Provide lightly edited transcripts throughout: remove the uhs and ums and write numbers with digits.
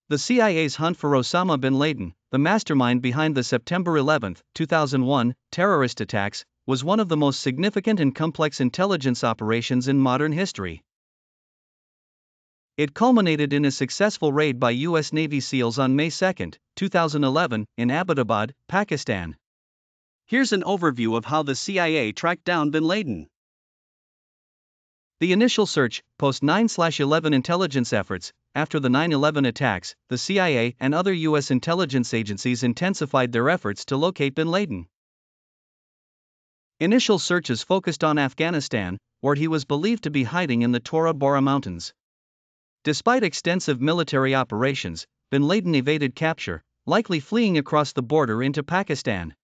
The CIA's hunt for Osama bin Laden, the mastermind behind the September 11, 2001, terrorist attacks, was one of the most significant and complex intelligence operations in modern history. It culminated in a successful raid by U.S. Navy SEALs on May 2, 2011, in Abbottabad, Pakistan. Here's an overview of how the CIA tracked down bin Laden. The initial search, post-9/11 intelligence efforts. After the 9/11 attacks, the CIA and other U.S. intelligence agencies intensified their efforts to locate bin Laden. Initial searches focused on Afghanistan, where he was believed to be hiding in the Tora Bora Mountains. Despite extensive military operations, bin Laden evaded capture, likely fleeing across the border into Pakistan.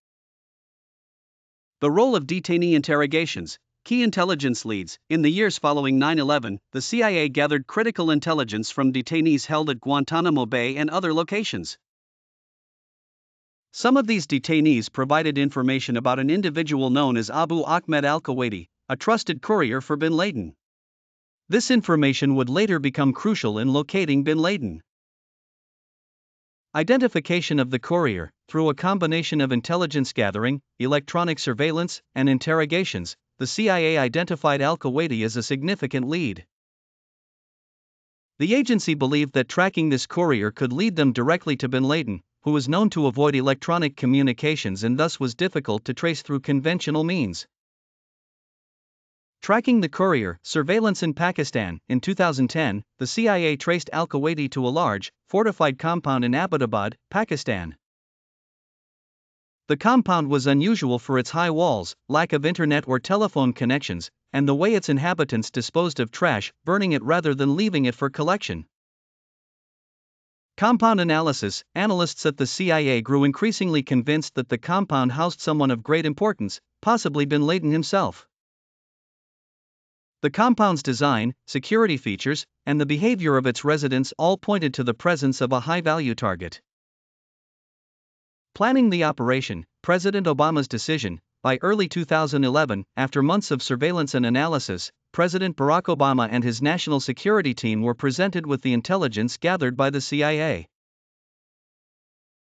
The role of detainee interrogations. Key intelligence leads. In the years following 9/11, the CIA gathered critical intelligence from detainees held at Guantanamo Bay and other locations. Some of these detainees provided information about an individual known as Abu Ahmed al-Kuwaiti, a trusted courier for bin Laden. This information would later become crucial in locating bin Laden. Identification of the courier. Through a combination of intelligence gathering, electronic surveillance, and interrogations, the CIA identified al-Kuwaiti as a significant lead. The agency believed that tracking this courier could lead them directly to bin Laden, who was known to avoid electronic communications and thus was difficult to trace through conventional means. Tracking the courier. Surveillance in Pakistan. In 2010, the CIA traced al-Kuwaiti to a large, fortified compound in Abbottabad, Pakistan. The compound was unusual for its high walls, lack of internet or telephone connections, and the way its inhabitants disposed of trash, burning it rather than leaving it for collection. Compound analysis. Analysts at the CIA grew increasingly convinced that the compound housed someone of great importance, possibly bin Laden himself. The compound's design, security features, and the behavior of its residents all pointed to the presence of a high-value target. Planning the operation. President Obama's decision. By early 2011, after months of surveillance and analysis, President Barack Obama and his national security team were presented with the intelligence gathered by the CIA.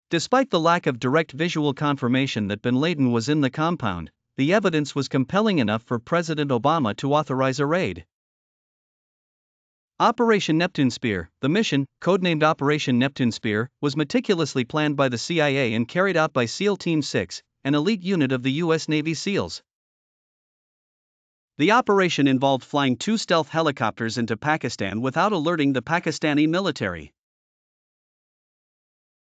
Despite the lack of direct visual confirmation that bin Laden was in the compound, the evidence was compelling enough for President Obama to authorize a raid. Operation Neptune Spear. The mission, codenamed Operation Neptune Spear, was meticulously planned by the CIA and carried out by SEAL Team 6, an elite unit of the U.S. Navy SEALs. The operation involved flying 2 stealth helicopters into Pakistan without alerting the Pakistani military.